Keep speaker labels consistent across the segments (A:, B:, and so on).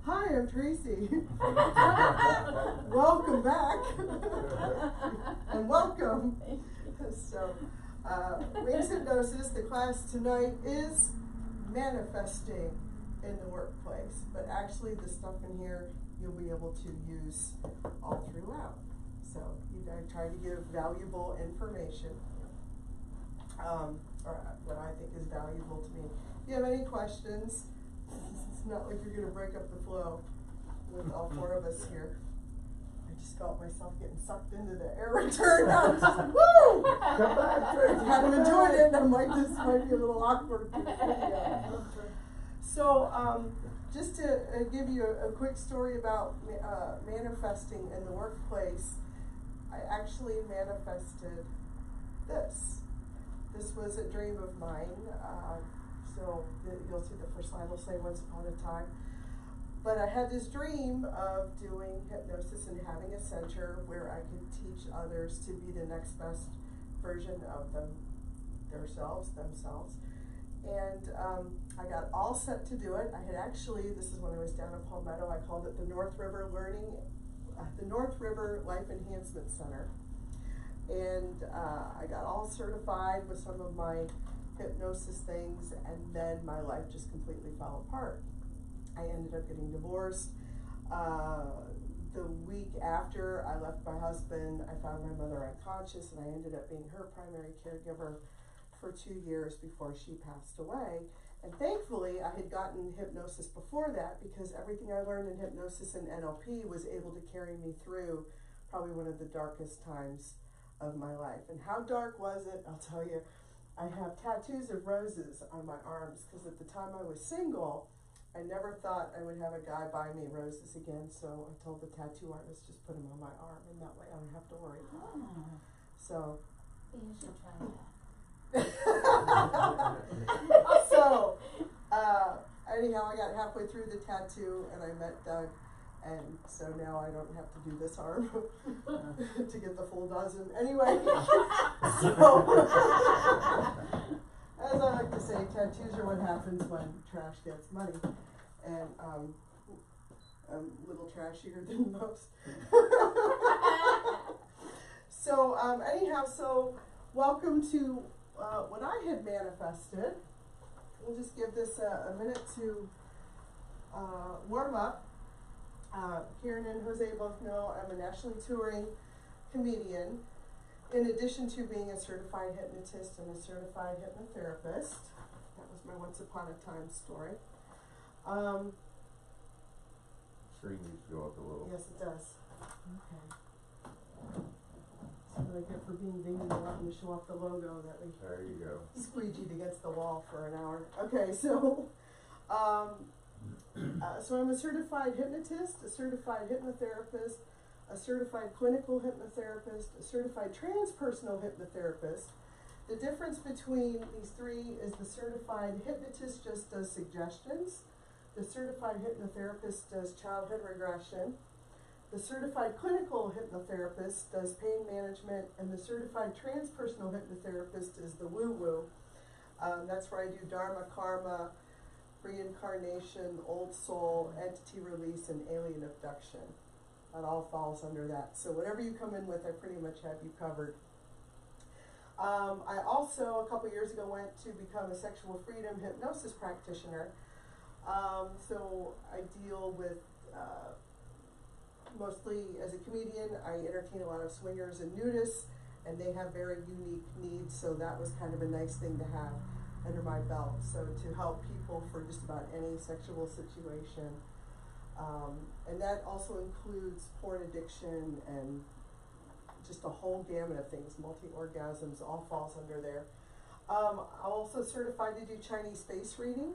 A: Hi, I'm Tracy. Welcome back. And welcome. So, Wings Hypnosis, the class tonight is manifesting in the workplace. But actually, the stuff in here you'll be able to use all throughout. So, I try to give valuable information, or what I think is valuable to me. If you have any questions, it's not like you're going to break up the flow with all four of us here. I just felt myself getting sucked into the air return. I was just like, woo!
B: Come back, Tracy.
A: I hadn't enjoyed it, and I'm like, this might be a little awkward. So, just to give you a quick story about manifesting in the workplace, I actually manifested this. This was a dream of mine. So you'll see the first line will say once upon a time. But I had this dream of doing hypnosis and having a center where I could teach others to be the next best version of themselves. And I got all set to do it. I had actually, this is when I was down at Palmetto, I called it the North River Life Enhancement Center. And I got all certified with some of my hypnosis things, and then my life just completely fell apart. I ended up getting divorced. The week after I left my husband, I found my mother unconscious, and I ended up being her primary caregiver for 2 years before she passed away. And thankfully, I had gotten hypnosis before that, because everything I learned in hypnosis and NLP was able to carry me through probably one of the darkest times of my life. And how dark was it? I'll tell you. I have tattoos of roses on my arms, because at the time I was single, I never thought I would have a guy buy me roses again. So I told the tattoo artist, just put them on my arm, and that way I don't have to worry about them. So
C: you should try that.
A: So anyhow, I got halfway through the tattoo, and I met Doug. And so now I don't have to do this arm to get the full dozen. Anyway, so as I like to say, tattoos are what happens when trash gets money. And I'm a little trashier than most. So anyhow, so welcome to what I had manifested. We'll just give this a minute to warm up. Karen and Jose both know I'm a nationally touring comedian, in addition to being a certified hypnotist and a certified hypnotherapist. That was my once upon a time story.
B: Screen needs to go up a little.
A: Yes, it does. Okay. That's what I get for being vain and wanting to show off the logo that we
B: There you go.
A: squeegeed against the wall for an hour. Okay, so so I'm a certified hypnotist, a certified hypnotherapist, a certified clinical hypnotherapist, a certified transpersonal hypnotherapist. The difference between these three is the certified hypnotist just does suggestions, the certified hypnotherapist does childhood regression, the certified clinical hypnotherapist does pain management, and the certified transpersonal hypnotherapist is the woo-woo. That's where I do dharma, karma, reincarnation, old soul, entity release, and alien abduction. That all falls under that. So whatever you come in with, I pretty much have you covered. I also, a couple years ago, went to become a sexual freedom hypnosis practitioner. So I deal with, mostly as a comedian, I entertain a lot of swingers and nudists, and they have very unique needs, so that was kind of a nice thing to have under my belt. So to help people for just about any sexual situation. And that also includes porn addiction and just a whole gamut of things, multi-orgasms, all falls under there. I'm also certified to do Chinese face reading,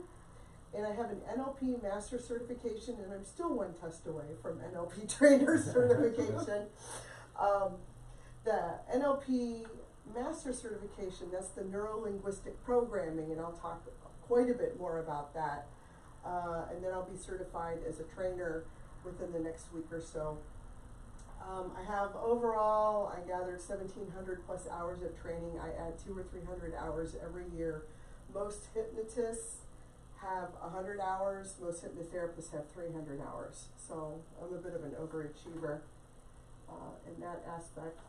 A: and I have an NLP master certification, and I'm still one test away from NLP trainer certification. The NLP master certification, that's the neuro-linguistic programming, and I'll talk quite a bit more about that. And then I'll be certified as a trainer within the next week or so. I have overall, I gathered 1,700 plus hours of training. I add 200 or 300 hours every year. Most hypnotists have 100 hours. Most hypnotherapists have 300 hours. So I'm a bit of an overachiever in that aspect.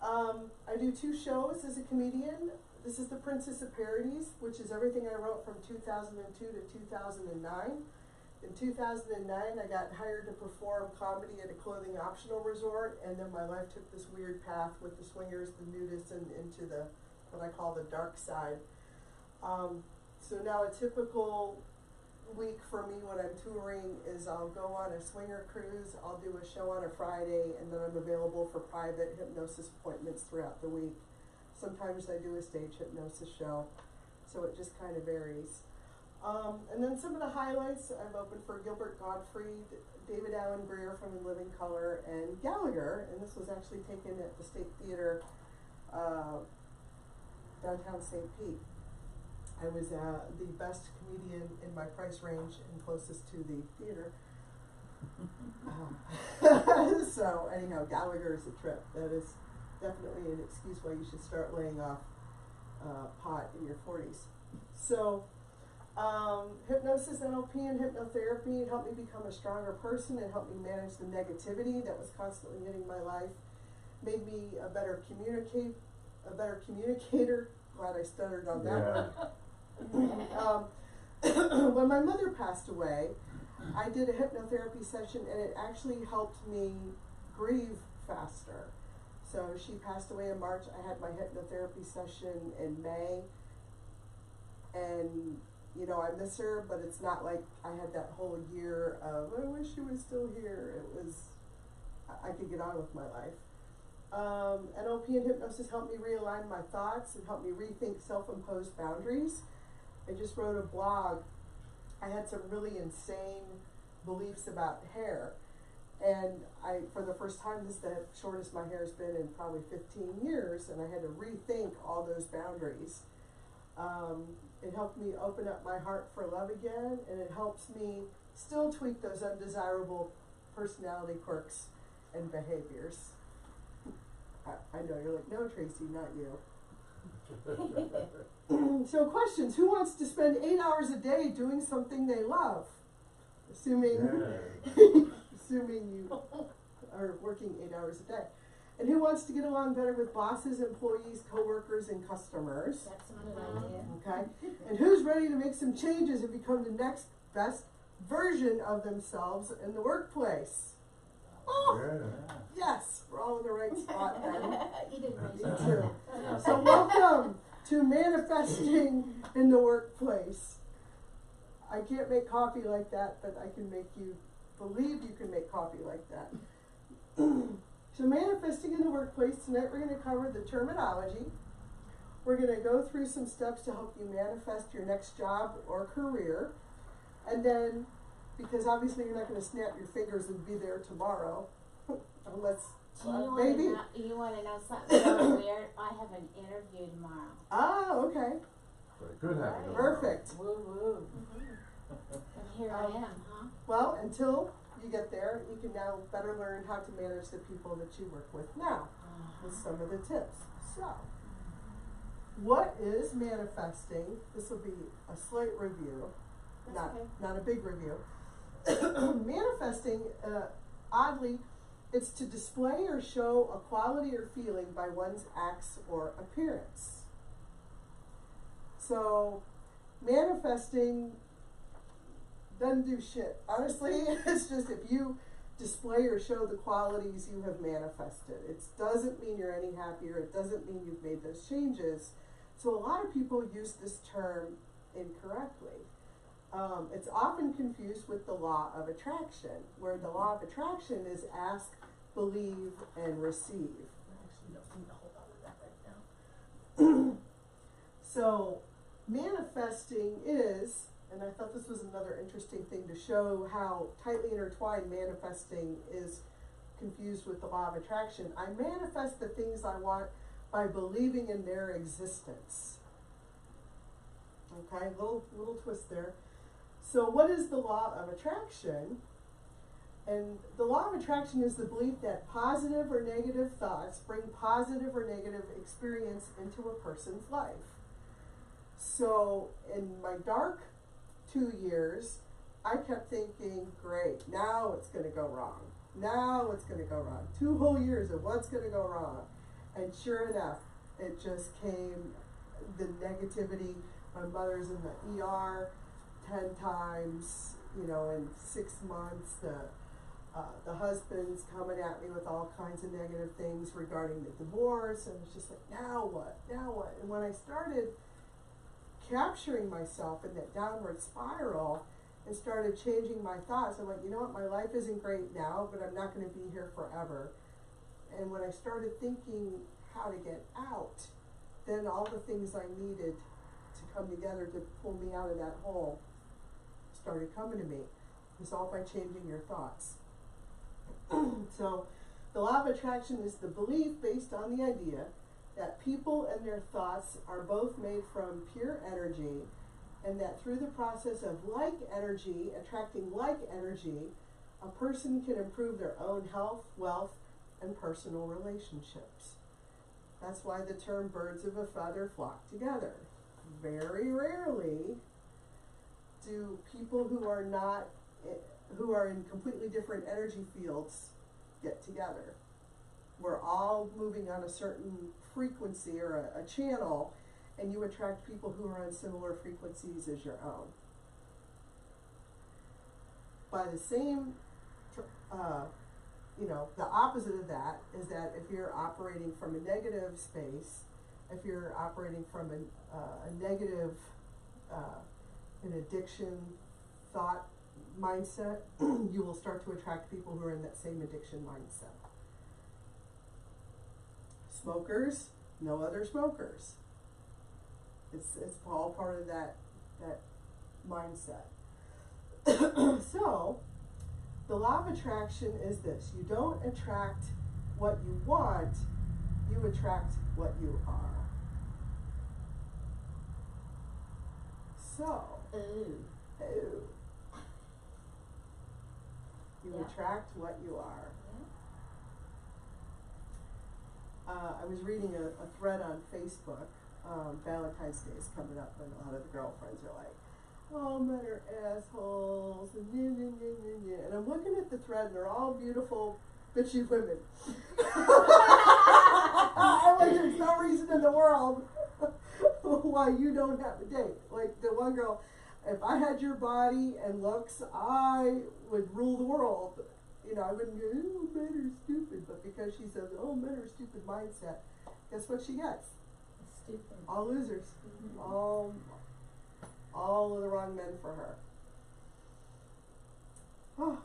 A: I do 2 shows as a comedian. This is The Princess of Parodies, which is everything I wrote from 2002 to 2009. In 2009, I got hired to perform comedy at a clothing optional resort, and then my life took this weird path with the swingers, the nudists, and into the what I call the dark side. So now a typical week for me when I'm touring is I'll go on a swinger cruise, I'll do a show on a Friday, and then I'm available for private hypnosis appointments throughout the week. Sometimes I do a stage hypnosis show, so it just kind of varies. And then some of the highlights, I've opened for Gilbert Gottfried, David Allen Greer from In Living Color, and Gallagher, and this was actually taken at the State Theater, downtown St. Pete. I was the best comedian in my price range and closest to the theater. So anyhow, Gallagher is a trip. That is definitely an excuse why you should start laying off pot in your 40s. So hypnosis, NLP, and hypnotherapy helped me become a stronger person and helped me manage the negativity that was constantly hitting my life. Made me a better communicator. Glad I stuttered on that one. When my mother passed away, I did a hypnotherapy session and it actually helped me grieve faster. So she passed away in March. I had my hypnotherapy session in May, and you know, I miss her, but it's not like I had that whole year of, I wish she was still here. It was, I could get on with my life. NLP and hypnosis helped me realign my thoughts and helped me rethink self-imposed boundaries. I just wrote a blog. I had some really insane beliefs about hair. And for the first time, this is the shortest my hair's been in probably 15 years, and I had to rethink all those boundaries. It helped me open up my heart for love again, and it helps me still tweak those undesirable personality quirks and behaviors. I know, you're like, no, Tracy, not you. So questions, who wants to spend 8 hours a day doing something they love? Assuming you are working 8 hours a day. And who wants to get along better with bosses, employees, coworkers, and customers?
C: That's not an idea.
A: Okay. And who's ready to make some changes and become the next best version of themselves in the workplace? Oh,
B: Yeah.
A: yes, we're all in the right spot then.
C: You didn't
A: Me
C: mention
A: too.
C: that.
A: So welcome to manifesting in the workplace. I can't make coffee like that, but I can make you believe you can make coffee like that. So manifesting in the workplace, tonight we're going to cover the terminology. We're going to go through some steps to help you manifest your next job or career. And then, because obviously you're not going to snap your fingers and be there tomorrow, unless, maybe.
D: You want to know something really weird? I have an interview tomorrow.
A: Oh, okay.
B: So it could happen tomorrow.
A: Perfect.
D: Woo woo. And here I am, huh?
A: Well, until you get there, you can now better learn how to manage the people that you work with now with some of the tips. So, what is manifesting? This will be a slight review, not a big review. Manifesting, oddly, it's to display or show a quality or feeling by one's acts or appearance. So, manifesting doesn't do shit. Honestly, it's just if you display or show the qualities you have manifested. It doesn't mean you're any happier. It doesn't mean you've made those changes. So a lot of people use this term incorrectly. It's often confused with the law of attraction, where the law of attraction is ask, believe, and receive. I actually don't need to hold on to that right now. So manifesting is, and I thought this was another interesting thing to show how tightly intertwined manifesting is confused with the law of attraction. I manifest the things I want by believing in their existence. Okay, little twist there. So what is the law of attraction? And the law of attraction is the belief that positive or negative thoughts bring positive or negative experience into a person's life. So in my dark 2 years, I kept thinking, great, now it's going to go wrong. Now it's going to go wrong. 2 whole years of what's going to go wrong. And sure enough, it just came, the negativity. My mother's in the ER 10 times, you know, in 6 months. The husband's coming at me with all kinds of negative things regarding the divorce. And it's just like, now what? Now what? And when I started capturing myself in that downward spiral and started changing my thoughts, I'm like, you know what, my life isn't great now, but I'm not going to be here forever. And when I started thinking how to get out, then all the things I needed to come together to pull me out of that hole started coming to me. It's all by changing your thoughts. So the law of attraction is the belief based on the idea that people and their thoughts are both made from pure energy, and that through the process of like energy attracting like energy, a person can improve their own health, wealth, and personal relationships. That's why the term birds of a feather flock together. Very rarely do people who are in completely different energy fields get together. We're all moving on a certain frequency or a channel, and you attract people who are on similar frequencies as your own. By the same, the opposite of that is that if you're operating from a negative space, if you're operating from a negative, an addiction thought mindset, you will start to attract people who are in that same addiction mindset. Smokers, no other smokers. It's all part of that mindset. So, the law of attraction is this: you don't attract what you want, you attract what you are. So,
D: Ooh.
A: You
D: Yeah.
A: attract what you are.
D: Yeah.
A: I was reading a thread on Facebook. Valentine's Day is coming up, and a lot of the girlfriends are like, "Oh, men are assholes," and and I'm looking at the thread, and they're all beautiful, bitchy women. I'm like, there's no reason in the world why you don't have a date. Like the one girl, if I had your body and looks, I would rule the world. You know, I wouldn't go, "Oh, men are stupid," but because she says, "Oh, men are stupid" mindset, guess what she gets?
D: Stupid.
A: All losers.
D: Mm-hmm.
A: All of the wrong men for her. Oh,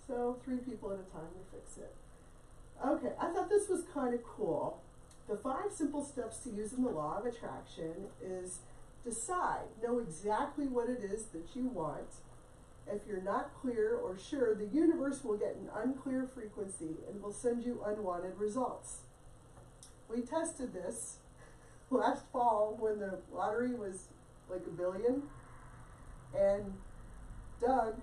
A: so 3 people at a time to fix it. Okay, I thought this was kind of cool. The 5 simple steps to use in the law of attraction is decide, know exactly what it is that you want. If you're not clear or sure, the universe will get an unclear frequency and will send you unwanted results. We tested this last fall when the lottery was like $1 billion, and Doug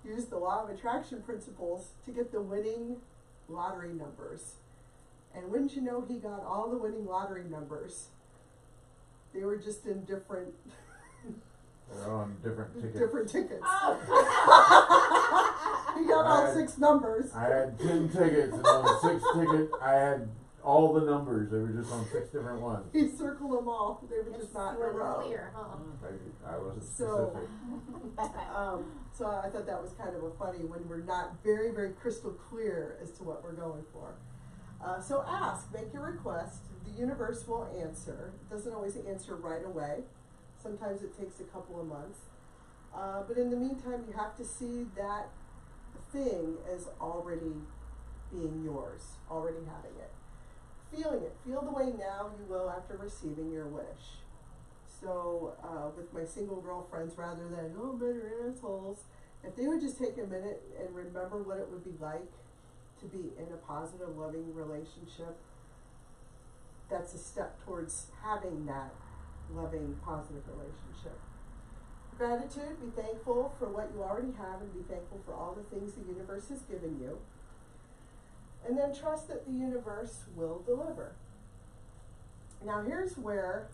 A: used the law of attraction principles to get the winning lottery numbers. And wouldn't you know, he got all the winning lottery numbers. They were just in different
B: They're on different tickets.
A: different tickets.
D: Oh.
A: He got all 6 numbers.
B: I had 10 tickets, and on the 6th ticket, I had all the numbers. They were just on 6 different ones.
A: He circled them all. They were just not in a
D: wasn't
A: row.
D: clear, huh?
B: I wasn't
A: So-
B: specific.
A: So I thought that was kind of a funny when we're not very, very crystal clear as to what we're going for. So ask, make your request. The universe will answer. It doesn't always answer right away. Sometimes it takes a couple of months. But in the meantime, you have to see that thing as already being yours, already having it. Feeling it. Feel the way now you will after receiving your wish. So with my single girlfriends, rather than, "Oh, men are assholes," if they would just take a minute and remember what it would be like to be in a positive, loving relationship, that's a step towards having that loving, positive relationship. Gratitude, be thankful for what you already have and be thankful for all the things the universe has given you. And then trust that the universe will deliver. Now here's where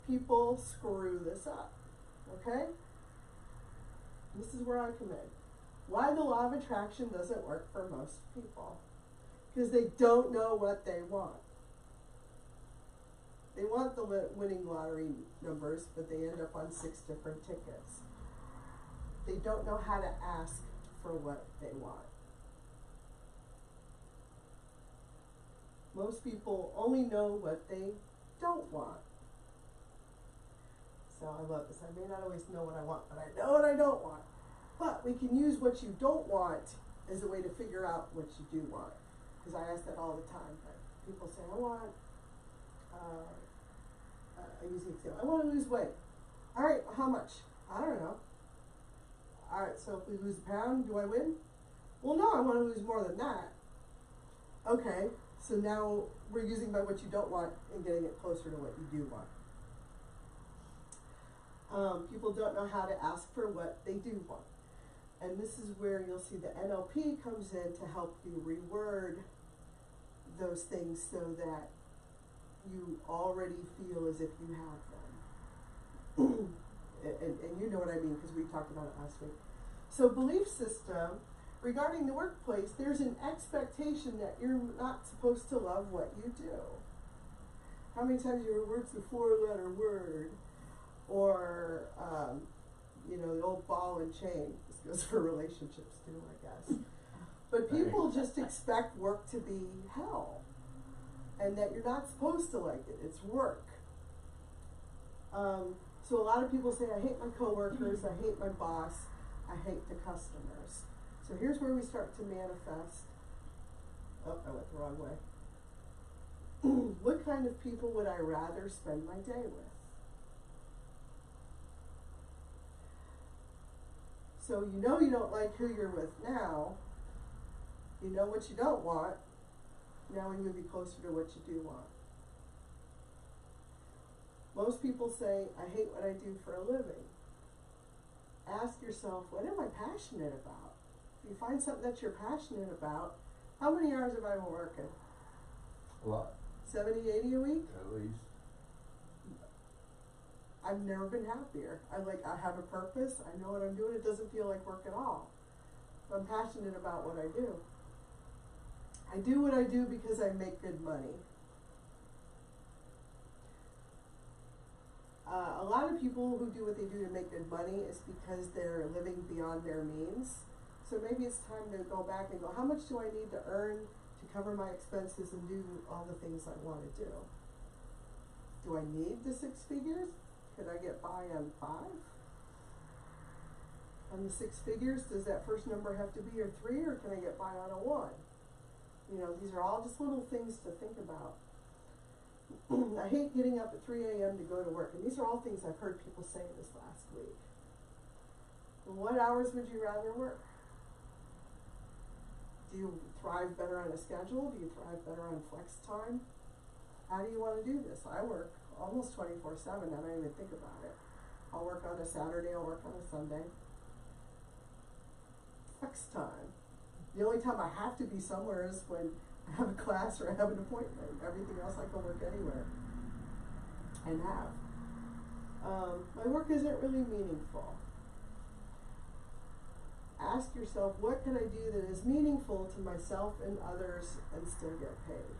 A: people screw this up, okay? This is where I come in. Why the law of attraction doesn't work for most people. Because they don't know what they want. They want the winning lottery numbers, but they end up on 6 different tickets. They don't know how to ask for what they want. Most people only know what they don't want. So I love this. I may not always know what I want, but I know what I don't want. But we can use what you don't want as a way to figure out what you do want. Because I ask that all the time. But people say, I want, I use the example, I want to lose weight. All right, how much? I don't know. All right, so if we lose a pound, do I win? Well, no, I want to lose more than that. Okay, so now we're using by what you don't want and getting it closer to what you do want. People don't know how to ask for what they do want. And this is where you'll see the NLP comes in to help you reword those things so that you already feel as if you have them. and you know what I mean because we talked about it last week. So belief system, regarding the workplace, there's an expectation that you're not supposed to love what you do. How many times you heard work's a 4-letter word? Or, you know, the old ball and chain. This goes for relationships too, I guess. But people just expect work to be hell. And that you're not supposed to like it. It's work. So a lot of people say, I hate my coworkers, I hate my boss, I hate the customers. So here's where we start to manifest. Oh, I went the wrong way. What kind of people would I rather spend my day with? So you know you don't like who you're with now. You know what you don't want. Now we move you closer to what you do want. Most people say, I hate what I do for a living. Ask yourself, what am I passionate about? If you find something that you're passionate about, how many hours have I been working?
B: A lot.
A: 70, 80 a week?
B: At least.
A: I've never been happier. I have a purpose. I know what I'm doing. It doesn't feel like work at all. I'm passionate about what I do. I do what I do because I make good money. A lot of people who do what they do to make good money is because they're living beyond their means. So maybe it's time to go back and go, how much do I need to earn to cover my expenses and do all the things I want to do? Do I need the 6 figures? Could I get by on 5? On the 6 figures, does that first number have to be a 3 or can I get by on a 1? You know, these are all just little things to think about. I hate getting up at 3 a.m. to go to work. And these are all things I've heard people say this last week. Well, what hours would you rather work? Do you thrive better on a schedule? Do you thrive better on flex time? How do you want to do this? I work almost 24/7. I don't even think about it. I'll work on a Saturday. I'll work on a Sunday. Flex time. The only time I have to be somewhere is when I have a class or I have an appointment. Everything else I can work anywhere and have. My work isn't really meaningful. Ask yourself, what can I do that is meaningful to myself and others and still get paid?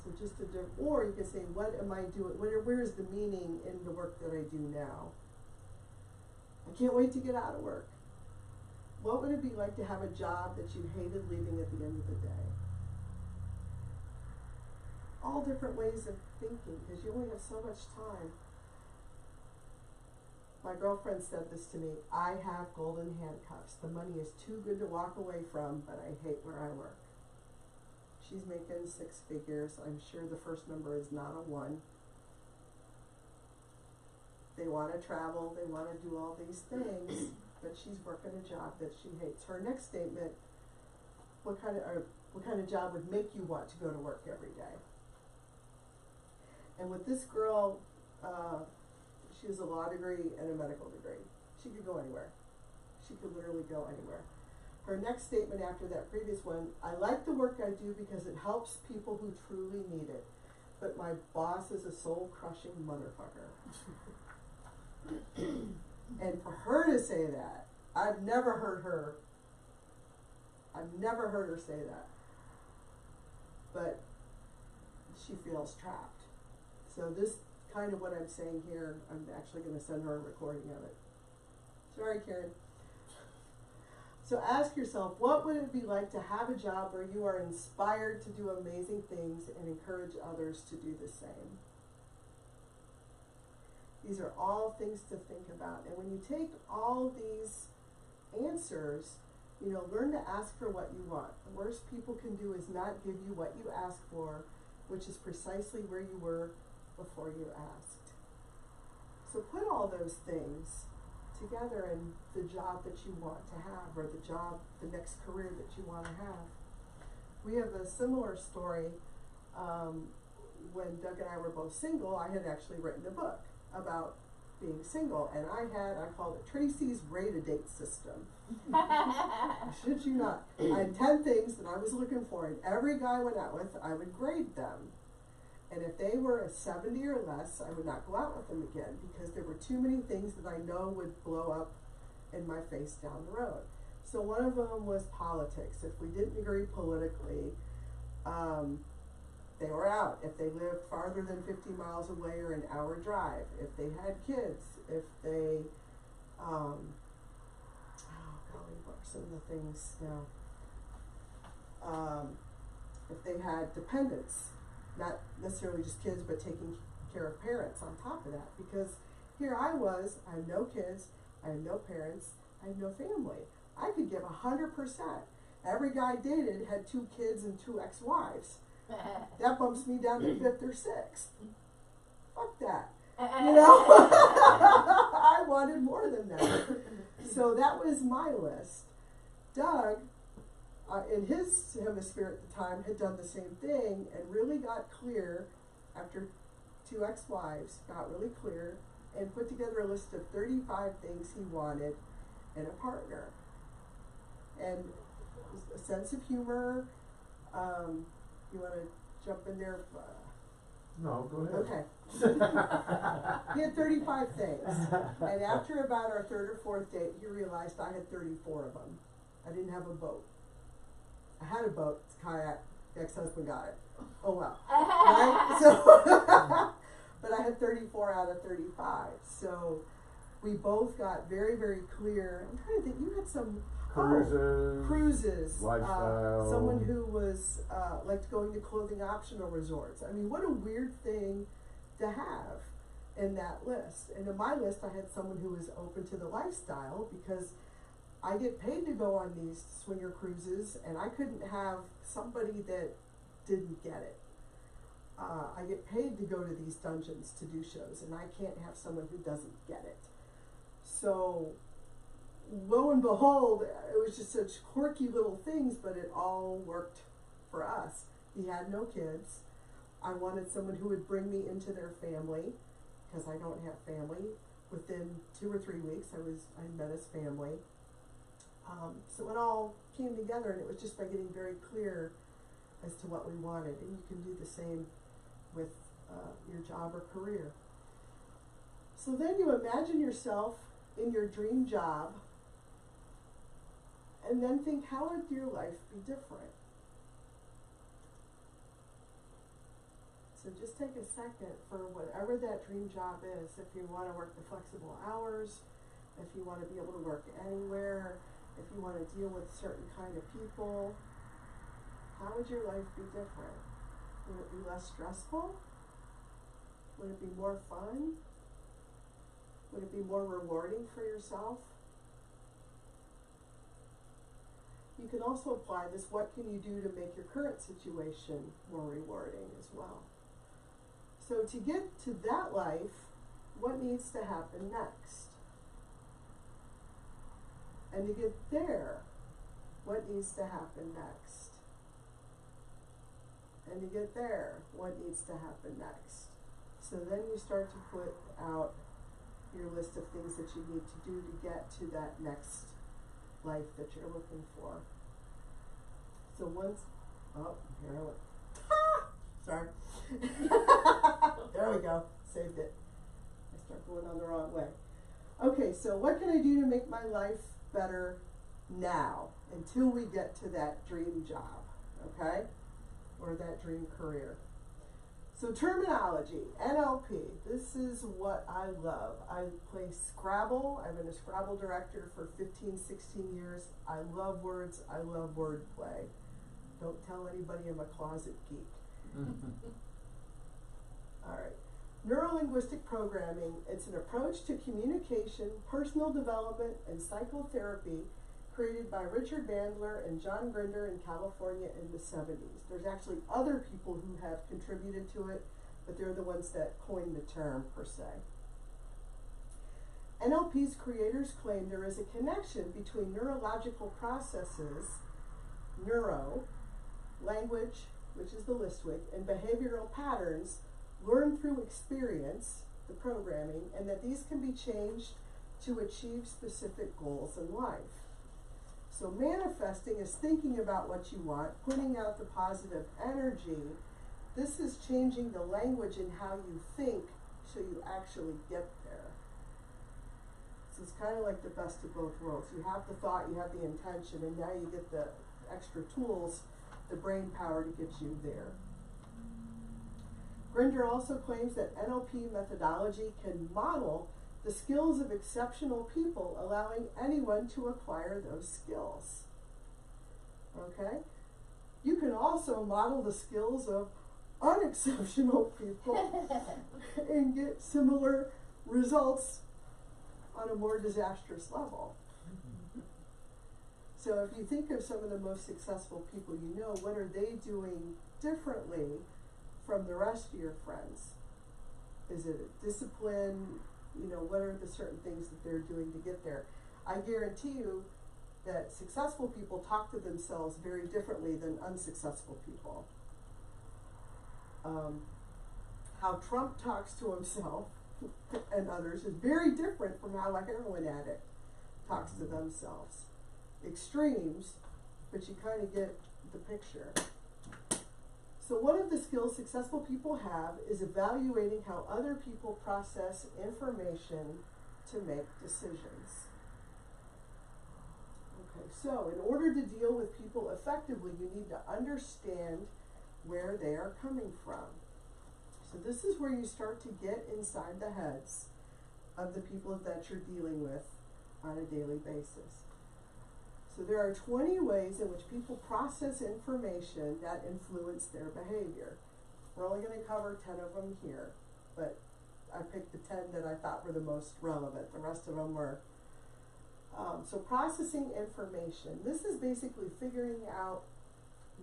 A: So just or you can say, what am I doing? Where is the meaning in the work that I do now? I can't wait to get out of work. What would it be like to have a job that you hated leaving at the end of the day? All different ways of thinking, because you only have so much time. My girlfriend said this to me, I have golden handcuffs. The money is too good to walk away from, but I hate where I work. She's making 6 figures. I'm sure the first number is not a 1. They want to travel, they want to do all these things, but she's working a job that she hates. Her next statement, what kind of job would make you want to go to work every day? And with this girl, she has a law degree and a medical degree. She could go anywhere. She could literally go anywhere. Her next statement after that previous one, I like the work I do because it helps people who truly need it, but my boss is a soul-crushing motherfucker. And for her to say that, I've never heard her say that. But she feels trapped. So this kind of what I'm saying here, I'm actually going to send her a recording of it. Sorry, Karen. So ask yourself, what would it be like to have a job where you are inspired to do amazing things and encourage others to do the same? These are all things to think about. And when you take all these answers, learn to ask for what you want. The worst people can do is not give you what you ask for, which is precisely where you were before you asked. So put all those things together in the job that you want to have, or the next career that you want to have. We have a similar story. When Doug and I were both single, I had actually written a book about being single, and I called it Tracy's Rate-A-Date System. Shit you not. I had 10 things that I was looking for, and every guy I went out with, I would grade them. And if they were a 70 or less, I would not go out with them again, because there were too many things that I know would blow up in my face down the road. So one of them was politics. If we didn't agree politically, they were out. If they lived farther than 50 miles away or an hour drive, if they had kids, if they, what are some of the things now? If they had dependents, not necessarily just kids, but taking care of parents on top of that. Because here I was, I have no kids, I have no parents, I have no family. I could give 100%. Every guy I dated had 2 kids and 2 ex-wives. That bumps me down to 5th or 6th. Fuck that. I wanted more than that. So that was my list. Doug, in his hemisphere at the time, had done the same thing and really got clear after 2 ex-wives, got really clear and put together a list of 35 things he wanted in a partner. And a sense of humor. You want to jump in there?
B: No, go ahead.
A: Okay. He had 35 things. And after about our 3rd or 4th date, he realized I had 34 of them. I didn't have a boat. I had a boat, it's a kayak. The ex-husband got it. Oh well. Right? So, but I had 34 out of 35. So we both got very, very clear. I'm trying to think, you had some cruises,
B: lifestyle.
A: Someone who was liked going to clothing optional resorts. I mean, what a weird thing to have in that list. And in my list, I had someone who was open to the lifestyle, because I get paid to go on these swinger cruises, and I couldn't have somebody that didn't get it. I get paid to go to these dungeons to do shows, and I can't have someone who doesn't get it. So lo and behold, it was just such quirky little things, but it all worked for us. He had no kids. I wanted someone who would bring me into their family, because I don't have family. Within 2 or 3 weeks, I met his family. So it all came together, and it was just by getting very clear as to what we wanted. And you can do the same with your job or career. So then you imagine yourself in your dream job, and then think, how would your life be different? So just take a second for whatever that dream job is. If you want to work the flexible hours, if you want to be able to work anywhere, if you want to deal with certain kind of people, how would your life be different? Would it be less stressful? Would it be more fun? Would it be more rewarding for yourself? You can also apply this, what can you do to make your current situation more rewarding as well? So to get to that life, what needs to happen next? And to get there, what needs to happen next? And to get there, what needs to happen next? So then you start to put out your list of things that you need to do to get to that next life that you're looking for. So once, oh, here I went. Sorry. There we go, saved it. I start going on the wrong way. Okay, so what can I do to make my life better now until we get to that dream job, okay? Or that dream career. So terminology, NLP, this is what I love. I play Scrabble. I've been a Scrabble director for 15, 16 years. I love words. I love wordplay. Don't tell anybody I'm a closet geek. All right. Neurolinguistic programming, it's an approach to communication, personal development, and psychotherapy created by Richard Bandler and John Grinder in California in the 70s. There's actually other people who have contributed to it, but they're the ones that coined the term per se. NLP's creators claim there is a connection between neurological processes, neuro, language, which is the Listwick, and behavioral patterns learned through experience, the programming, and that these can be changed to achieve specific goals in life. So manifesting is thinking about what you want, putting out the positive energy. This is changing the language in how you think so you actually get there. So it's kind of like the best of both worlds. You have the thought, you have the intention, and now you get the extra tools, the brain power to get you there. Grinder also claims that NLP methodology can model the skills of exceptional people, allowing anyone to acquire those skills. Okay? You can also model the skills of unexceptional people and get similar results on a more disastrous level. So if you think of some of the most successful people you know, what are they doing differently from the rest of your friends? Is it a discipline? You know, what are the certain things that they're doing to get there? I guarantee you that successful people talk to themselves very differently than unsuccessful people. How Trump talks to himself and others is very different from how a heroin addict talks to themselves. Extremes, but you kind of get the picture. So one of the skills successful people have is evaluating how other people process information to make decisions. Okay, so in order to deal with people effectively, you need to understand where they are coming from. So this is where you start to get inside the heads of the people that you're dealing with on a daily basis. So there are 20 ways in which people process information that influence their behavior. We're only going to cover 10 of them here, but I picked the 10 that I thought were the most relevant. The rest of them were. So processing information. This is basically figuring out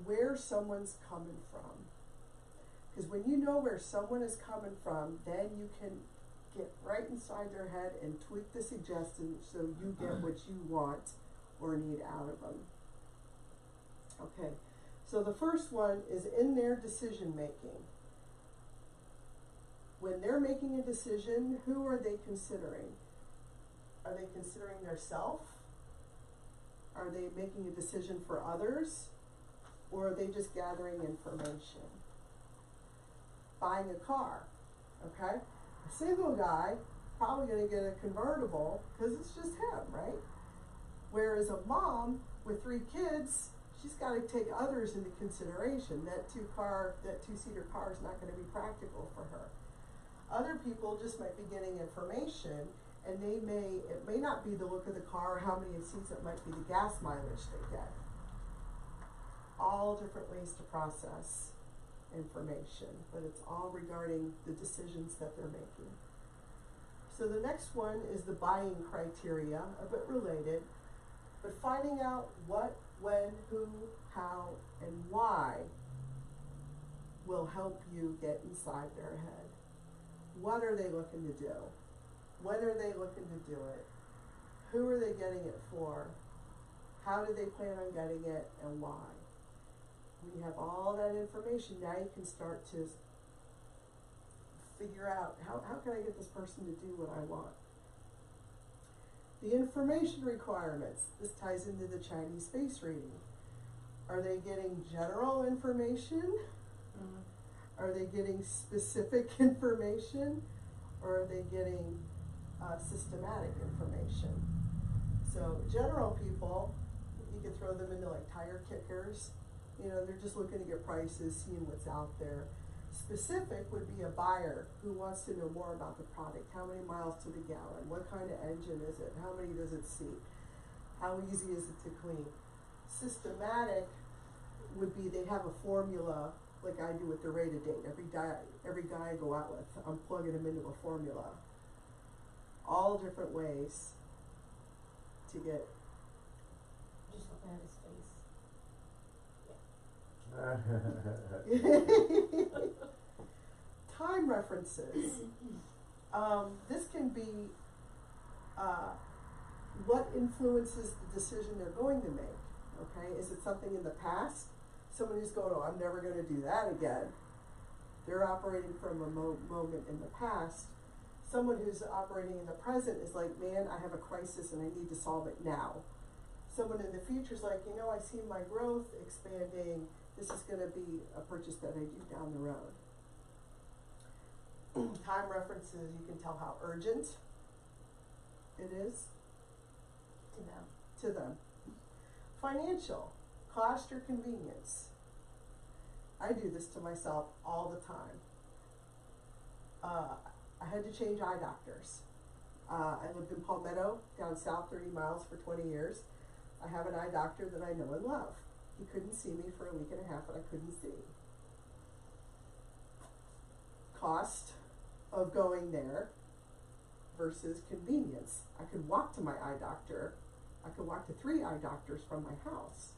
A: where someone's coming from. Because when you know where someone is coming from, then you can get right inside their head and tweak the suggestion so you get what you want or need out of them. Okay, so the first one is in their decision making. When they're making a decision, who are they considering? Are they considering their self? Are they making a decision for others? Or are they just gathering information? Buying a car, okay? A single guy, probably gonna get a convertible because it's just him, right? Whereas a mom with 3 kids, she's got to take others into consideration. That two-seater car is not going to be practical for her. Other people just might be getting information, and it may not be the look of the car, how many seats, it might be the gas mileage they get. All different ways to process information, but it's all regarding the decisions that they're making. So the next one is the buying criteria, a bit related. But finding out what, when, who, how, and why will help you get inside their head. What are they looking to do? When are they looking to do it? Who are they getting it for? How do they plan on getting it, and why? When you have all that information, now you can start to figure out, how can I get this person to do what I want? The information requirements. This ties into the Chinese face reading. Are they getting general information? Are they getting specific information? Or are they getting systematic information. So general people, you can throw them into like tire kickers. You know, they're just looking to get prices, seeing what's out there. Specific would be a buyer who wants to know more about the product. How many miles to the gallon? What kind of engine is it? How many does it seat? How easy is it to clean? Systematic would be they have a formula like I do with the rate of date. Every guy I go out with, I'm plugging them into a formula. All different ways to get.
D: Just looking at his face.
A: Time references. This can be what influences the decision they're going to make. Okay, is it something in the past? Someone who's going, oh, I'm never going to do that again. They're operating from a moment in the past. Someone who's operating in the present is like, man, I have a crisis and I need to solve it now. Someone in the future is like, you know, I see my growth expanding. This is going to be a purchase that I do down the road. Time references, you can tell how urgent it is to them. Financial, cost or convenience. I do this to myself all the time. I had to change eye doctors. I lived in Palmetto, down south 30 miles for 20 years. I have an eye doctor that I know and love. He couldn't see me for a week and a half, and I couldn't see. Cost of going there versus convenience. I could walk to my eye doctor. I could walk to 3 eye doctors from my house.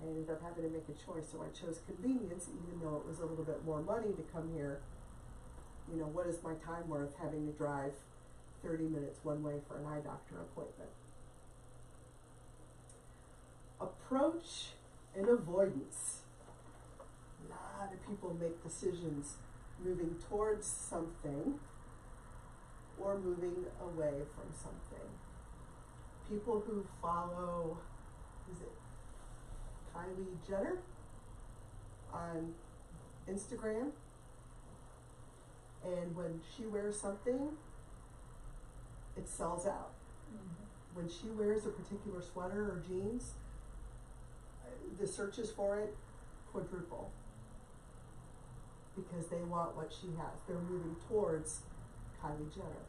A: I ended up having to make a choice, so I chose convenience, even though it was a little bit more money to come here. You know, what is my time worth having to drive 30 minutes one way for an eye doctor appointment? Approach and avoidance. A lot of people make decisions moving towards something or moving away from something. People who follow, is it Kylie Jenner on Instagram? And when she wears something, it sells out. Mm-hmm. When she wears a particular sweater or jeans, the searches for it quadruple because they want what she has. They're moving towards Kylie Jenner.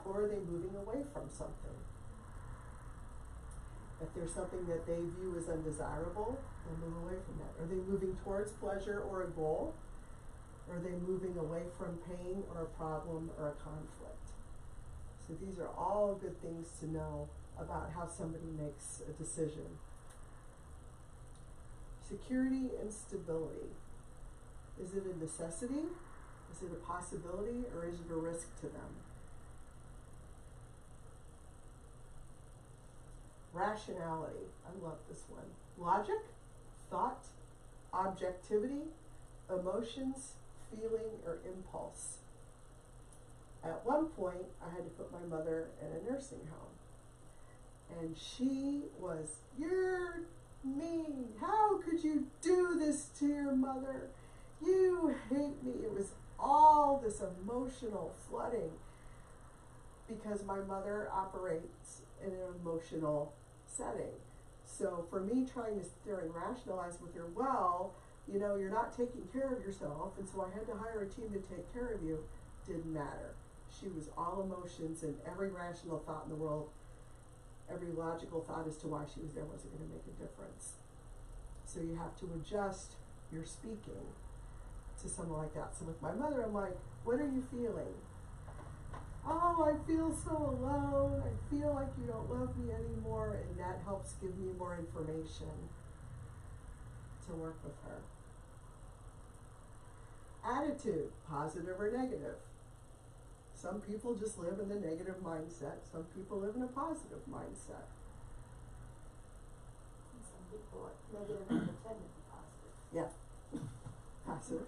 A: Or are they moving away from something? If there's something that they view as undesirable, they'll move away from that. Are they moving towards pleasure or a goal? Or are they moving away from pain or a problem or a conflict? So these are all good things to know about how somebody makes a decision. Security and stability. Is it a necessity? Is it a possibility? Or is it a risk to them? Rationality. I love this one. Logic, thought, objectivity, emotions, feeling, or impulse. At one point, I had to put my mother in a nursing home. And she was, "You're mean. How could you do this to your mother? You hate me." It was all this emotional flooding because my mother operates in an emotional setting. So for me trying to sit there and rationalize with her, well, you know, you're not taking care of yourself, and so I had to hire a team to take care of you, didn't matter. She was all emotions, and every rational thought in the world, every logical thought as to why she was there wasn't going to make a difference. So you have to adjust your speaking to someone like that. So with my mother, I'm like, what are you feeling? Oh, I feel so alone. I feel like you don't love me anymore, and that helps give me more information to work with her. Attitude, positive or negative. Some people just live in the negative mindset. Some people live in a positive mindset.
D: Some people are negative and pretend to be positive.
A: Yeah. Passive,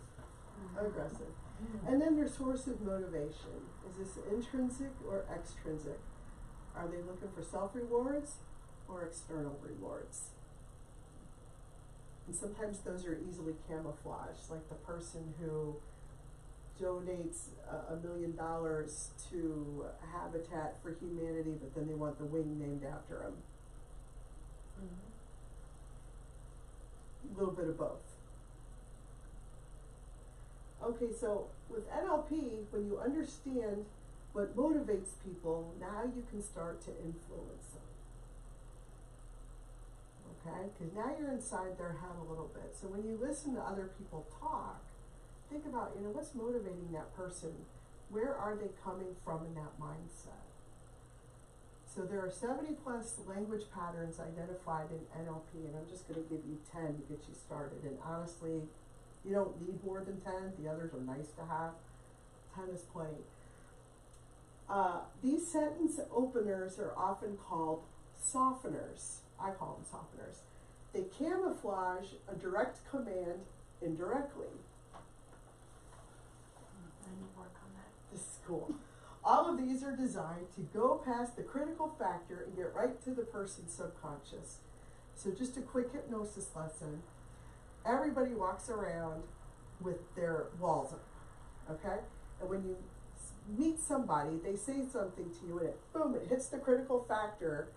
A: aggressive. And then their source of motivation. Is this intrinsic or extrinsic? Are they looking for self-rewards or external rewards? And sometimes those are easily camouflaged, like the person who donates $1 million to Habitat for Humanity, but then they want the wing named after him. A little bit of both. Okay, so with NLP, when you understand what motivates people, now you can start to influence them. Okay? Because now you're inside their head a little bit. So when you listen to other people talk, think about, what's motivating that person? Where are they coming from in that mindset? So there are 70 plus language patterns identified in NLP, and I'm just going to give you 10 to get you started. And honestly, you don't need more than 10. The others are nice to have. 10 is plenty. These sentence openers are often called softeners. I call them softeners. They camouflage a direct command indirectly.
D: I need to work on that.
A: This is cool. All of these are designed to go past the critical factor and get right to the person's subconscious. So just a quick hypnosis lesson. Everybody walks around with their walls up, okay? And when you meet somebody, they say something to you and it hits the critical factor,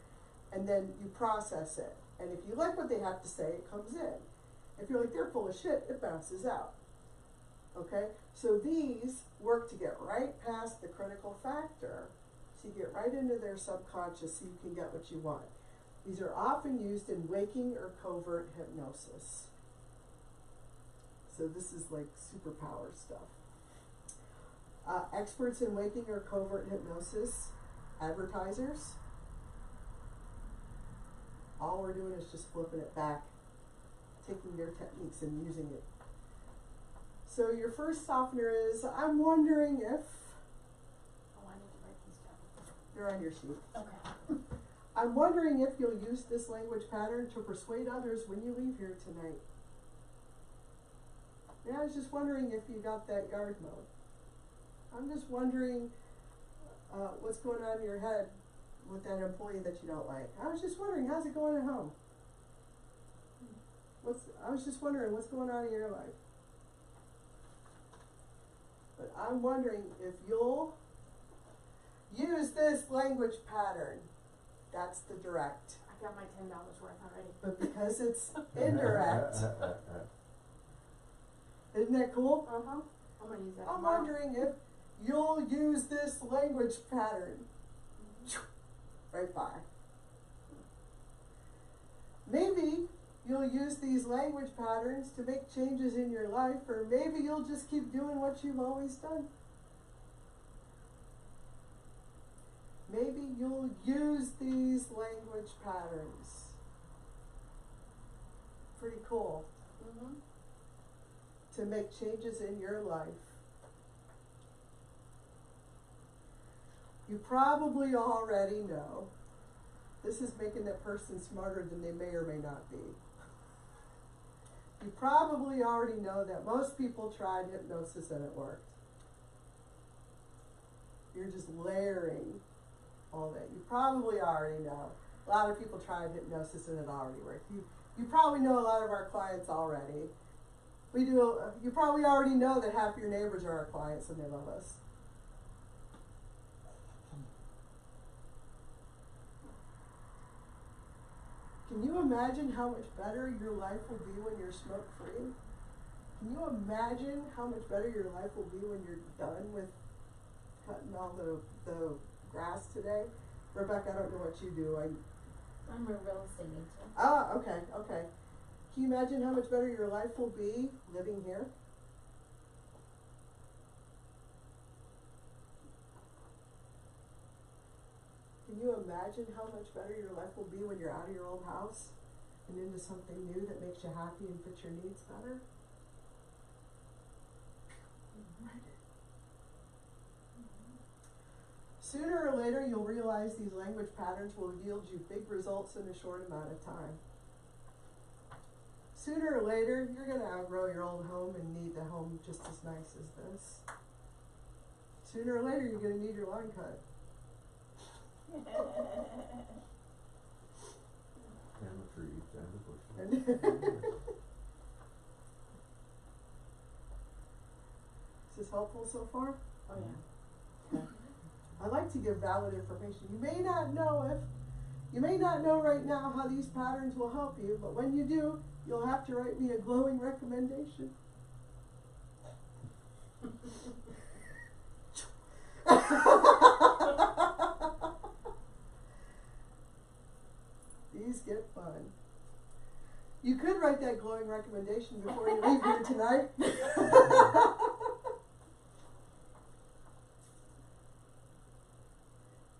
A: and then you process it. And if you like what they have to say, it comes in. If you're like, they're full of shit, it bounces out. Okay? So these work to get right past the critical factor. So you get right into their subconscious so you can get what you want. These are often used in waking or covert hypnosis. So this is like superpower stuff. Experts in waking or covert hypnosis, advertisers. All we're doing is just flipping it back, taking their techniques and using it. So your first softener is, I'm wondering if,
D: Oh, I need to write these down.
A: they're on your sheet.
D: Okay.
A: I'm wondering if you'll use this language pattern to persuade others when you leave here tonight. Yeah, I was just wondering if you got that yard mowed. I'm just wondering what's going on in your head with that employee that you don't like. I was just wondering, how's it going at home? I was just wondering what's going on in your life. But I'm wondering if you'll use this language pattern. That's the direct.
D: I got my $10 worth already.
A: But because it's indirect, isn't that cool?
D: Uh-huh. I'm gonna use that
A: I'm
D: tomorrow.
A: wondering if you'll use this language pattern. Right by. Maybe you'll use these language patterns to make changes in your life, or maybe you'll just keep doing what you've always done. Maybe you'll use these language patterns. Pretty cool.
D: Mm-hmm.
A: To make changes in your life. You probably already know this is making that person smarter than they may or may not be. You probably already know that most people tried hypnosis and it worked. You're just layering all that. You probably already know. A lot of people tried hypnosis and it already worked. You probably know a lot of our clients already. You probably already know that half your neighbors are our clients and they love us. Can you imagine how much better your life will be when you're smoke free? Can you imagine how much better your life will be when you're done with cutting all the grass today? Rebecca, I don't know what you do.
C: I'm a real estate agent.
A: Okay. Can you imagine how much better your life will be living here? Can you imagine how much better your life will be when you're out of your old house and into something new that makes you happy and fits your needs better? Write it. Sooner or later, you'll realize these language patterns will yield you big results in a short amount of time. Sooner or later, you're going to outgrow your old home and need a home just as nice as this. Sooner or later, you're going to need your lawn cut.
B: And the trees and the bushes.
A: Is this helpful so far?
C: Oh, yeah.
A: I like to give valid information. You may not know right now how these patterns will help you, but when you do, you'll have to write me a glowing recommendation. These get fun. You could write that glowing recommendation before you leave here tonight.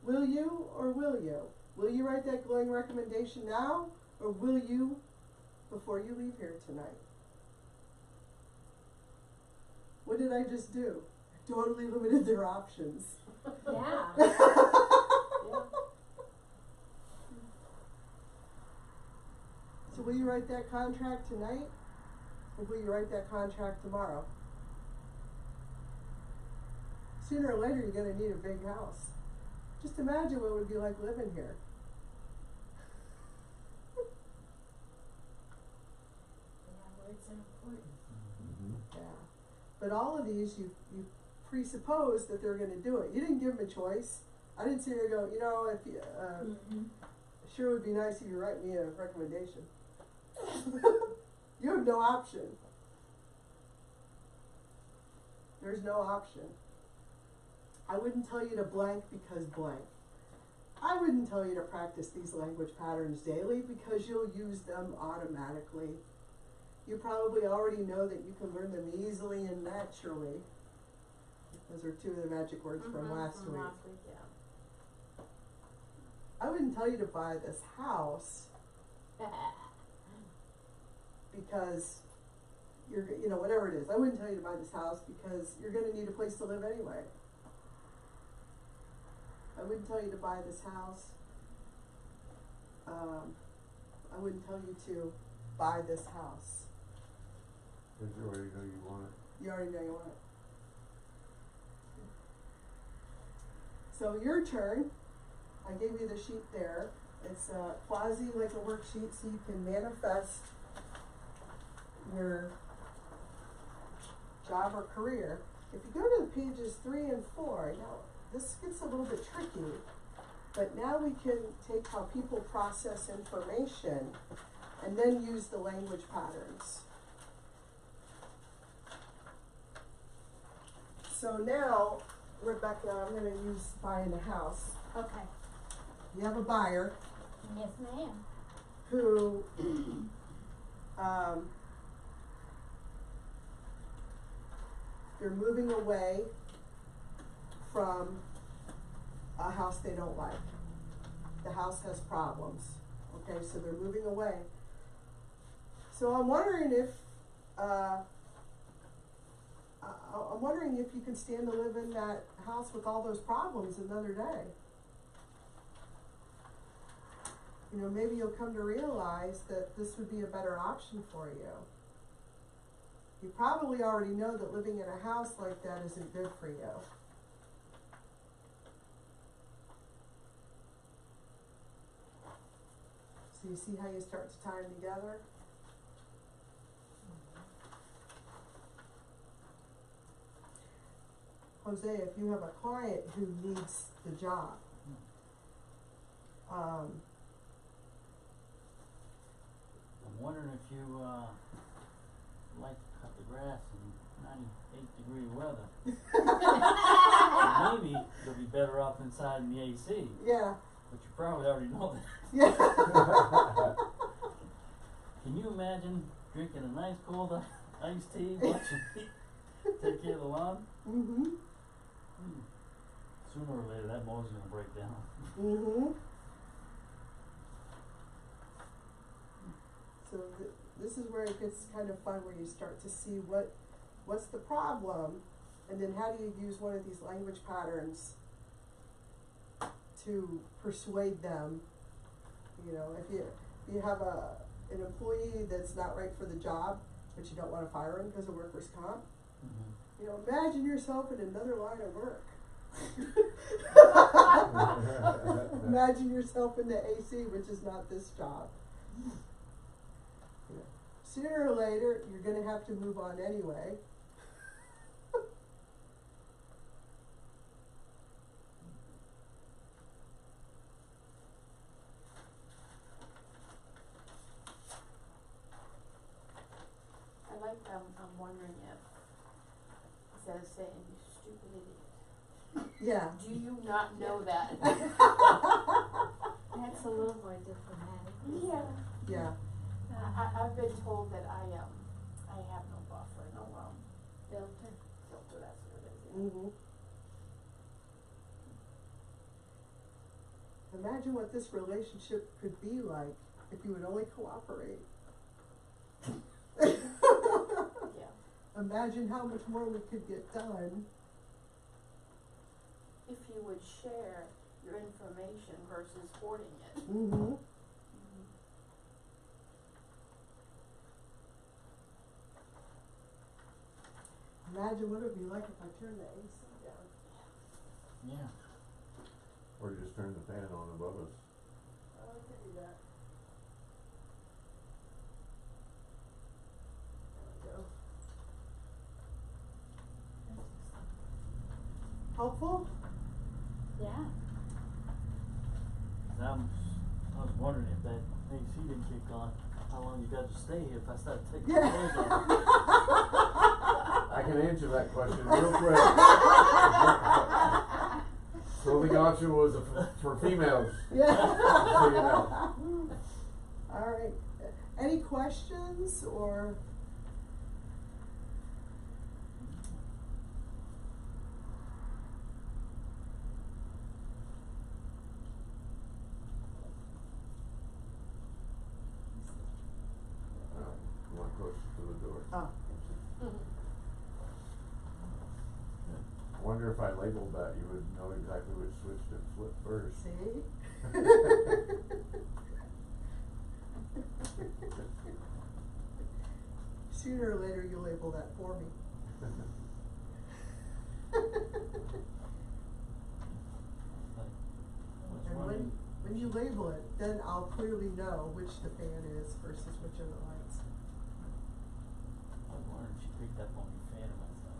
A: Will you or will you? Will you write that glowing recommendation now, or will you before you leave here tonight? What did I just do? I totally limited their options.
D: Yeah.
A: So will you write that contract tonight, or will you write that contract tomorrow? Sooner or later, you're going to need a big house. Just imagine what it would be like living here.
C: Yeah, words are important.
A: Yeah. But all of these, you presuppose that they're going to do it. You didn't give them a choice. I didn't sit here and go, you know, if you, sure would be nice if you write me a recommendation. You have no option. There's no option. I wouldn't tell you to blank because blank. I wouldn't tell you to practice these language patterns daily because you'll use them automatically. You probably already know that you can learn them easily and naturally. Those are two of the magic words from last week.
D: Yeah.
A: I wouldn't tell you to buy this house because you know, whatever it is. I wouldn't tell you to buy this house because you're going to need a place to live anyway. I wouldn't tell you to buy this house. I wouldn't tell you to buy this house.
B: Because you already know you want it.
A: You already know you want it. So your turn. I gave you the sheet there. It's quasi like a worksheet so you can manifest your job or career. If you go to pages 3 and 4, now this gets a little bit tricky, but now we can take how people process information and then use the language patterns. So now, Rebecca, I'm going to use buying a house.
D: Okay.
A: You have a buyer
D: Yes, ma'am.
A: who they're moving away from a house they don't like. The house has problems. Okay, so they're moving away. So I'm wondering if you can stand to live in that house with all those problems another day. You know, maybe you'll come to realize that this would be a better option for you. You probably already know that living in a house like that isn't good for you. So you see how you start to tie them together? Jose, if you have a client who needs the job,
E: I'm wondering if you like to cut the grass in 98-degree weather. Maybe you'll be better off inside in the AC.
A: yeah,
E: But you probably already know that.
A: yeah.
E: Can you imagine drinking a nice cold iced tea, watching me take care of the lawn?
A: Mm-hmm.
E: Sooner or later, that mower's gonna break down.
A: Mm-hmm. So this is where it gets kind of fun, where you start to see what's the problem, and then how do you use one of these language patterns to persuade them. You know, if you have an employee that's not right for the job, but you don't want to fire him because of workers' comp, you know, imagine yourself in another line of work. Imagine yourself in the AC, which is not this job. Sooner or later, you're going to have to move on anyway.
D: instead of saying, you stupid idiot.
A: Yeah.
D: Do you not know that?
C: That's a little more diplomatic.
D: Yeah.
A: Yeah.
D: I've been told that I have no buffer, no filter, that's what it is.
A: Mm-hmm. Imagine what this relationship could be like if you would only cooperate.
D: Yeah.
A: Imagine how much more we could get done.
D: If you would share your information versus hoarding it.
A: Mm-hmm. Imagine what it would be like if I turned the AC down.
E: Yeah.
B: Or just turn the fan on above us.
A: I could do that. There we go. Helpful?
C: Yeah.
E: I was wondering if that AC didn't kick on, how long you got to stay here if I start taking the clothes off.
B: I can answer that question real quick. Clothing option was for females.
A: Yeah.
B: So you know.
A: All right. Any questions or?
B: Come on, close to the door.
A: Oh.
B: I wonder if I labeled that, you would know exactly which switch to flip first.
A: See? Sooner or later you'll label that for me. And when you label it, then I'll clearly know which the fan is versus which of the lights.
E: I was wondering if she picked up on me fanning myself.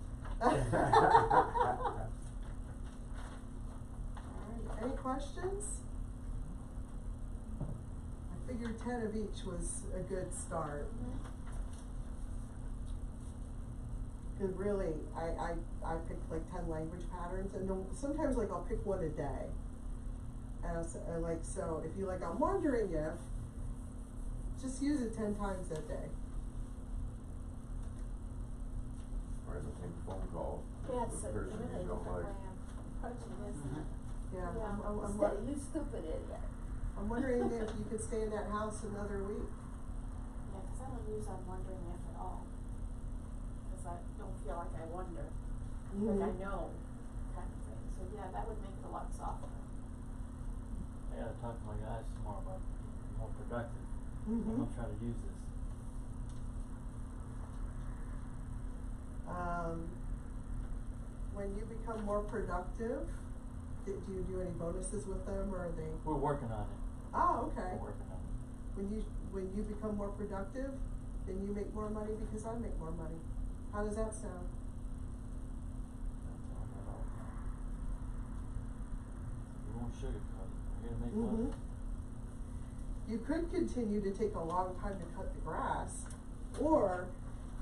A: Alright, any questions? I figured 10 of each was a good start. Cause really, I picked like 10 language patterns, and then sometimes like I'll pick one a day. So if you I'm wondering if, just use it 10 times a day.
B: Or entertain phone calls.
D: Yeah,
B: with
D: it's
B: the
D: a
B: person
D: really
B: you don't
D: different
B: like.
D: way of approaching it, isn't it?
A: Yeah,
D: Yeah.
A: I'm
D: Instead of, you stupid idiot.
A: I'm wondering if you could stay in that house another week.
D: Yeah, 'cause I don't use I'm wondering if at all. 'Cause I don't feel like I wonder. Like I know, kind of thing. So yeah, that would make it a lot softer.
E: I gotta talk to my guys tomorrow about being more productive. I'm
A: Mm-hmm.
E: gonna try to use this.
A: When you become more productive, do you do any bonuses with them, or are they?
E: We're working on it.
A: Oh, okay.
E: We're working on it.
A: When you become more productive, then you make more money because I make more money. How does that sound?
E: We won't sugarcoat it. We're here to make
A: Mm-hmm.
E: money.
A: You could continue to take a long time to cut the grass, or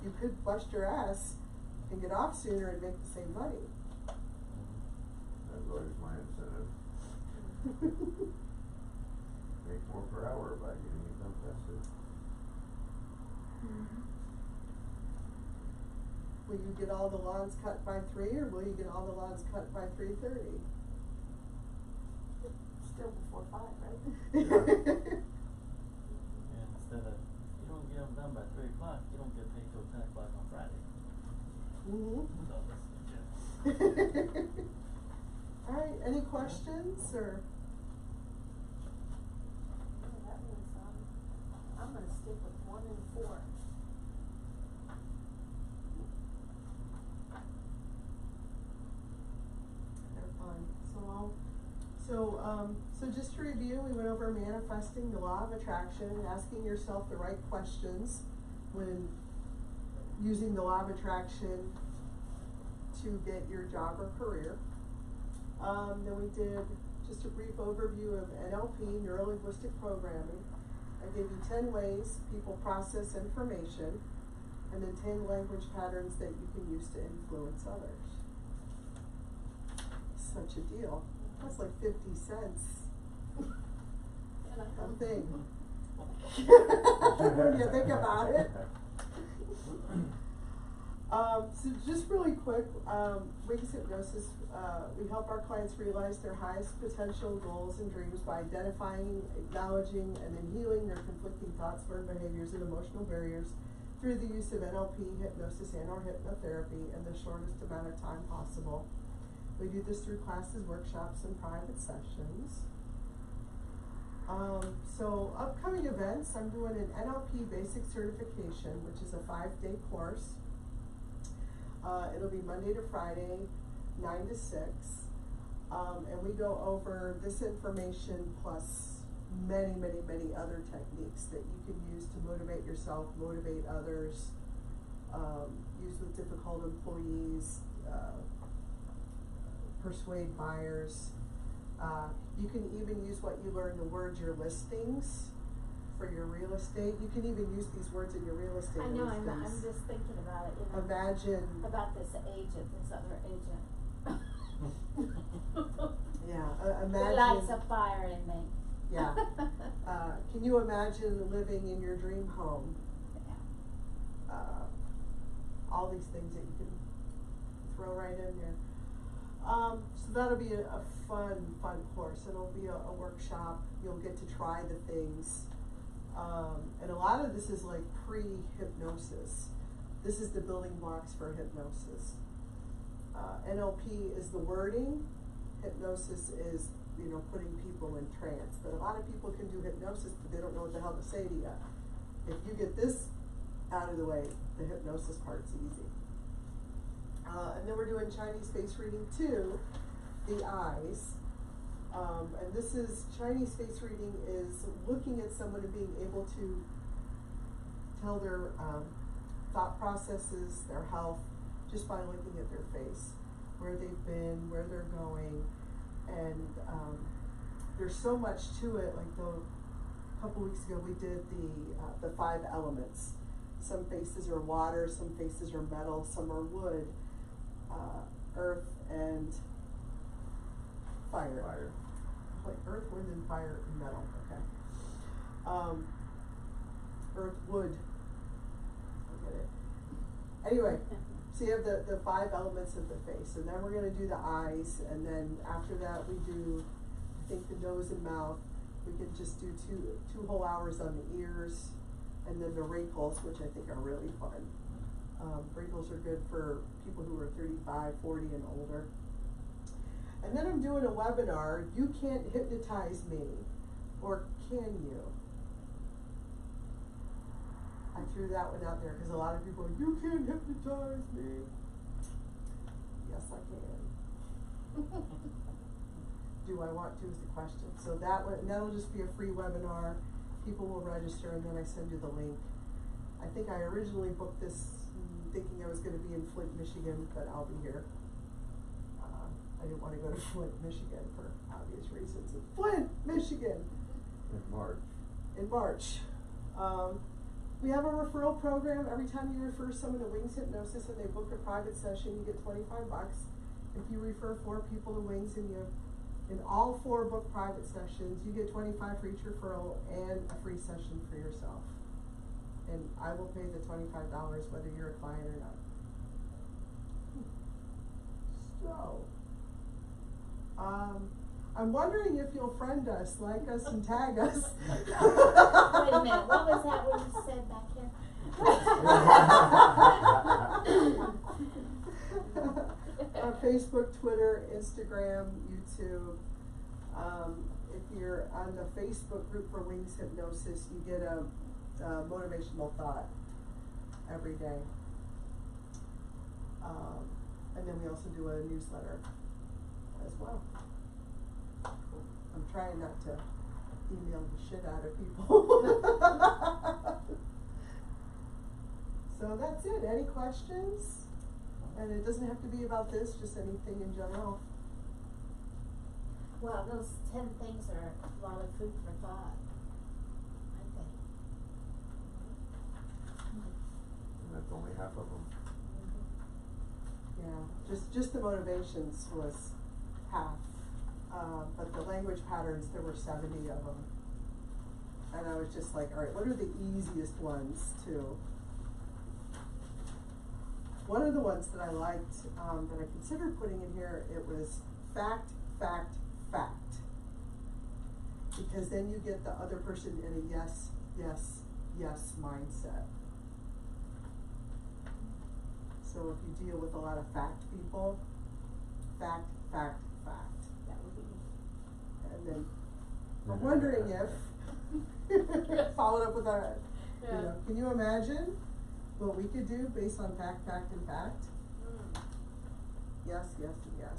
A: you could bust your ass and get off sooner and make the same money.
B: That's always my incentive. Make more per hour by getting it done faster.
A: Will you get all the lawns cut by 3, or will you get all the lawns cut by 3:30?
D: Still before 5, right?
E: And instead of, you don't get them done by 3 o'clock, you don't get paid till 10 o'clock on Friday.
A: Mm-hmm.
E: So that's good.
A: All right, any questions, or?
D: No, that means I'm gonna stick with 1 and 4.
A: They're fun. So just to review, we went over manifesting the law of attraction, asking yourself the right questions when using the law of attraction to get your job or career. Then we did just a brief overview of NLP, Neuro-Linguistic Programming. I gave you 10 ways people process information, and then 10 language patterns that you can use to influence others. Such a deal. That's like 50 cents a thing. When you think about it. So just really quick, Wings Hypnosis, we help our clients realize their highest potential goals and dreams by identifying, acknowledging, and then healing their conflicting thoughts, learned behaviors, and emotional barriers through the use of NLP, hypnosis, and or hypnotherapy in the shortest amount of time possible. We do this through classes, workshops, and private sessions. So upcoming events, I'm doing an NLP basic certification, which is a 5-day course. It'll be Monday to Friday, 9 to 6. And we go over this information plus many, many, many other techniques that you can use to motivate yourself, motivate others, use with difficult employees, persuade buyers. You can even use what you learn to word your listings for your real estate. You can even use these words in your real estate
C: I know, I'm
A: listings.
C: just thinking about it, you know.
A: Imagine.
C: About this agent, this other agent.
A: Yeah,
C: He
A: imagine.
C: lights a fire in me.
A: Yeah. Can you imagine living in your dream home?
C: Yeah.
A: All these things that you can throw right in there. So that'll be a fun course. It'll be a workshop. You'll get to try the things. And a lot of this is like pre-hypnosis. This is the building blocks for hypnosis. NLP is the wording. Hypnosis is, putting people in trance. But a lot of people can do hypnosis, but they don't know what the hell to say to you. If you get this out of the way, the hypnosis part's easy. And then we're doing Chinese face reading too, the eyes. And this is, Chinese face reading is looking at someone and being able to tell their thought processes, their health, just by looking at their face, where they've been, where they're going. And there's so much to it. Like a couple weeks ago we did the 5 elements. Some faces are water, some faces are metal, some are wood, earth, and fire. Like earth, wind, and fire, and metal. Okay. Earth, wood. Forget it. Anyway, so you have the 5 elements of the face, and then we're going to do the eyes, and then after that we do, I think, the nose and mouth. We can just do two whole hours on the ears, and then the wrinkles, which I think are really fun. Wrinkles are good for people who are 35, 40, and older. And then I'm doing a webinar, You Can't Hypnotize Me, or can you? I threw that one out there because a lot of people are, you can't hypnotize me. Yes, I can. Do I want to is the question. So that'll just be a free webinar. People will register and then I send you the link. I think I originally booked this thinking I was going to be in Flint, Michigan, but I'll be here. I didn't want to go to Flint, Michigan for obvious reasons. It's Flint, Michigan. In March. We have a referral program. Every time you refer someone to Wings Hypnosis and they book a private session, you get $25. If you refer 4 people to Wings and in all 4 book private sessions, you get $25 for each referral and a free session for yourself. And I will pay the $25 whether you're a client or not. So, I'm wondering if you'll friend us, like us, and tag us.
C: Wait a minute, what was that what you said back here?
A: Facebook, Twitter, Instagram, YouTube. If you're on the Facebook group for Wings Hypnosis, you get a motivational thought every day. And then we also do a newsletter as well. I'm trying not to email the shit out of people. So that's it. Any questions? And it doesn't have to be about this, just anything in general.
C: Well, those 10 things are a lot of food for thought, I think.
B: that's only half of them.
A: Yeah, just the motivations was half, but the language patterns, there were 70 of them. And I was just like, all right, what are the easiest ones to? One of the ones that I liked, that I considered putting in here, it was fact, fact, fact. Because then you get the other person in a yes, yes, yes mindset. So if you deal with a lot of fact people, fact, fact, fact.
D: That would be.
A: And then I'm wondering if, followed up with a, you know, can you imagine what we could do based on fact, fact, and fact?
D: Mm.
A: Yes, yes, and yes.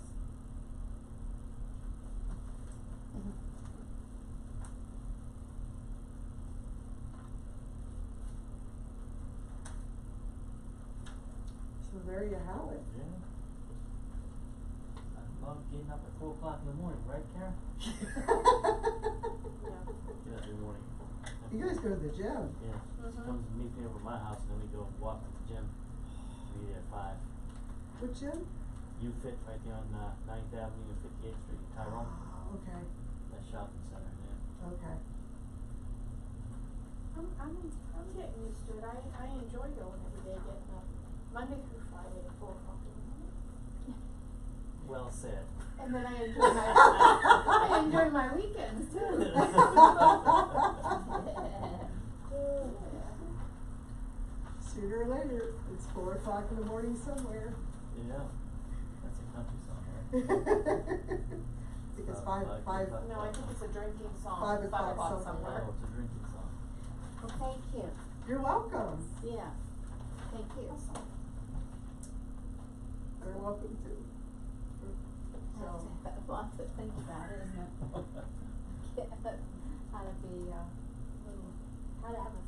A: So there you have it.
E: Yeah. I love getting up at 4 o'clock in the morning, right, Karen?
D: Yeah.
E: Get up in the morning.
A: You guys go to the gym.
E: Yeah. She
D: Mhm.
E: comes and meets me over at my house, and then we go walk to the gym. Be there at 5.
A: What gym?
E: You fit right there on 9th Avenue and 58th Street, Tyrone.
A: Oh, okay,
E: That shopping center, yeah.
A: okay.
D: I'm getting used to it. I enjoy going every day, getting up Monday through Friday at 4 o'clock in the morning.
E: Well said.
D: And then I enjoy my weekends too.
A: Sooner or later, it's 4 o'clock in the morning somewhere.
E: Yeah. That's a country song, right?
A: I think it's five.
D: No, I think it's a drinking song.
A: 5 o'clock
D: o'clock
A: somewhere.
E: Oh, it's a drinking song.
C: Well, thank you.
A: You're welcome.
C: Yeah. Thank you.
A: You're welcome too. So,
C: That's a lot to think about, isn't it? How to be, how to have a